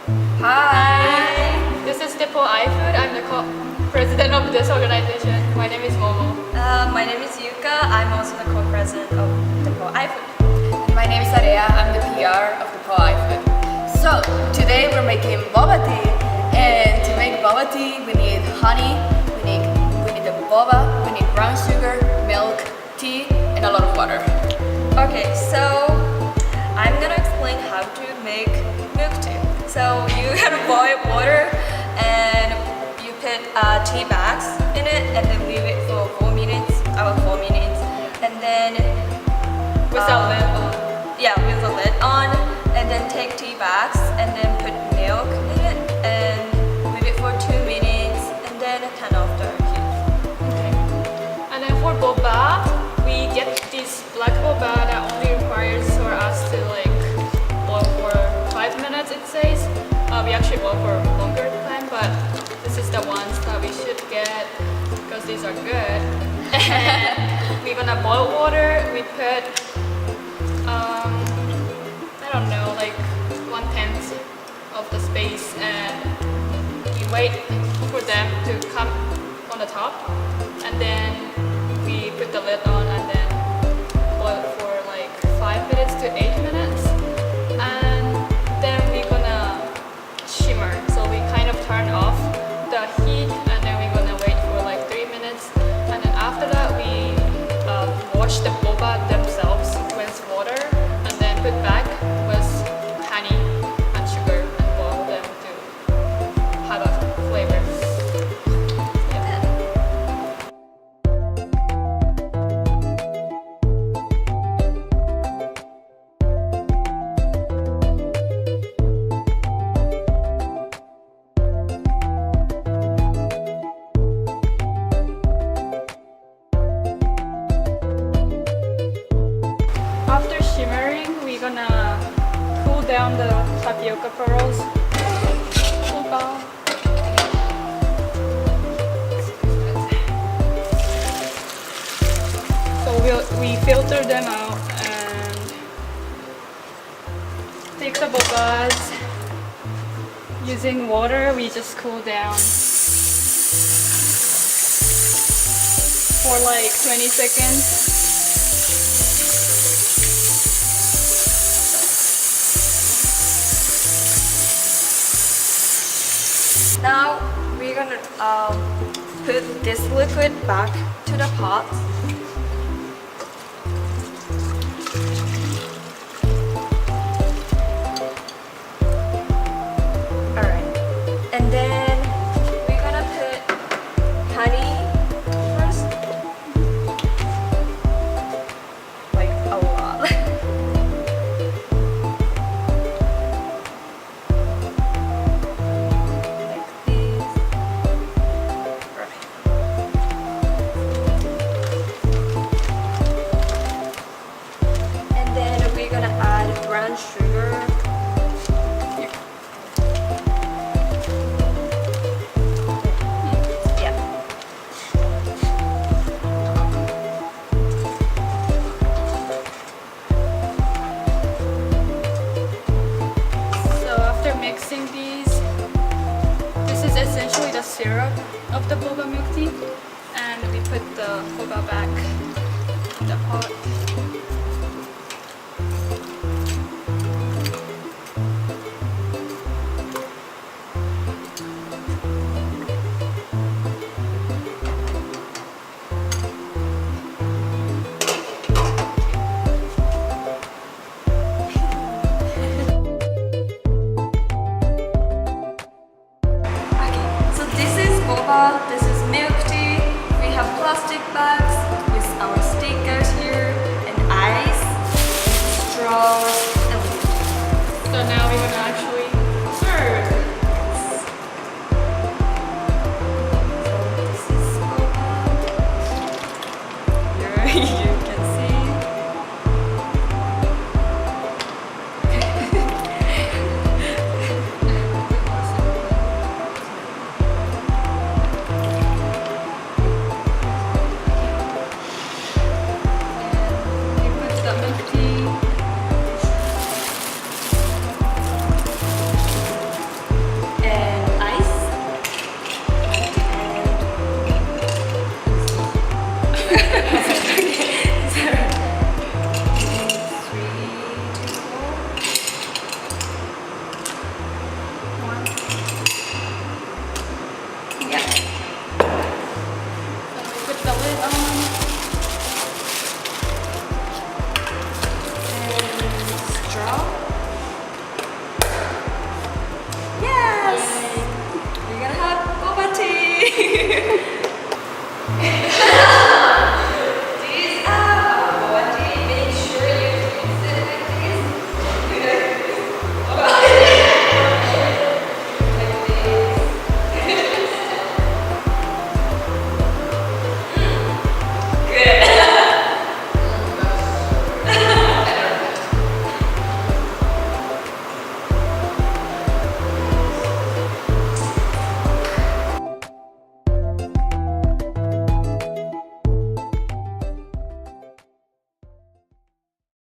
Hi! This is DePauw iFood. I'm the co-president of this organization. My name is Momo. My name is Yuka. I'm also the co-president of DePauw iFood. And my name is Area. I'm the PR of DePauw iFood. So, today we're making boba tea. And to make boba tea, we need honey, we need the boba, we need brown sugar, milk, tea, and a lot of water. Okay, so I'm gonna explain how to make milk tea. So you gotta boil water and you put tea bags in it and then leave it for 4 minutes, about 4 minutes, and then With the lid on. Yeah, with the lid on, and then take tea bags and then put milk in it and leave it for 2 minutes and then turn off the heat. Okay. And then for boba, we get this black boba that only requires for us to like boil for 5 minutes, it says. We actually boil for a longer time, but this is the ones that we should get because these are good. And we're gonna boil water. We put I don't know, like 1/10 of the space, and we wait for them to come on the top, and then we put the lid on and then boil it for like 5 minutes to 8 minutes, and then we're gonna shimmer. So we kind of turn off the heat, and then we're gonna wait for like 3 minutes, and then after that we wash the boba themselves with water, and then put back with honey and sugar and boil them to have a flavor. Yeah. After shimmering, we're gonna cool down the tapioca pearls. So we filter them out and take the bobas. Using water, we just cool down for like 20 seconds. Now we're gonna put this liquid back to the pot. Alright, and then we're gonna put honey first. Like a lot. Brown sugar. Yeah. So after mixing these, this is essentially the syrup of the boba milk tea, and we put the boba back in the pot. This is milk tea. We have plastic bags with our stickers here and ice, straws, and So now we're gonna actually serve. this is here you can see.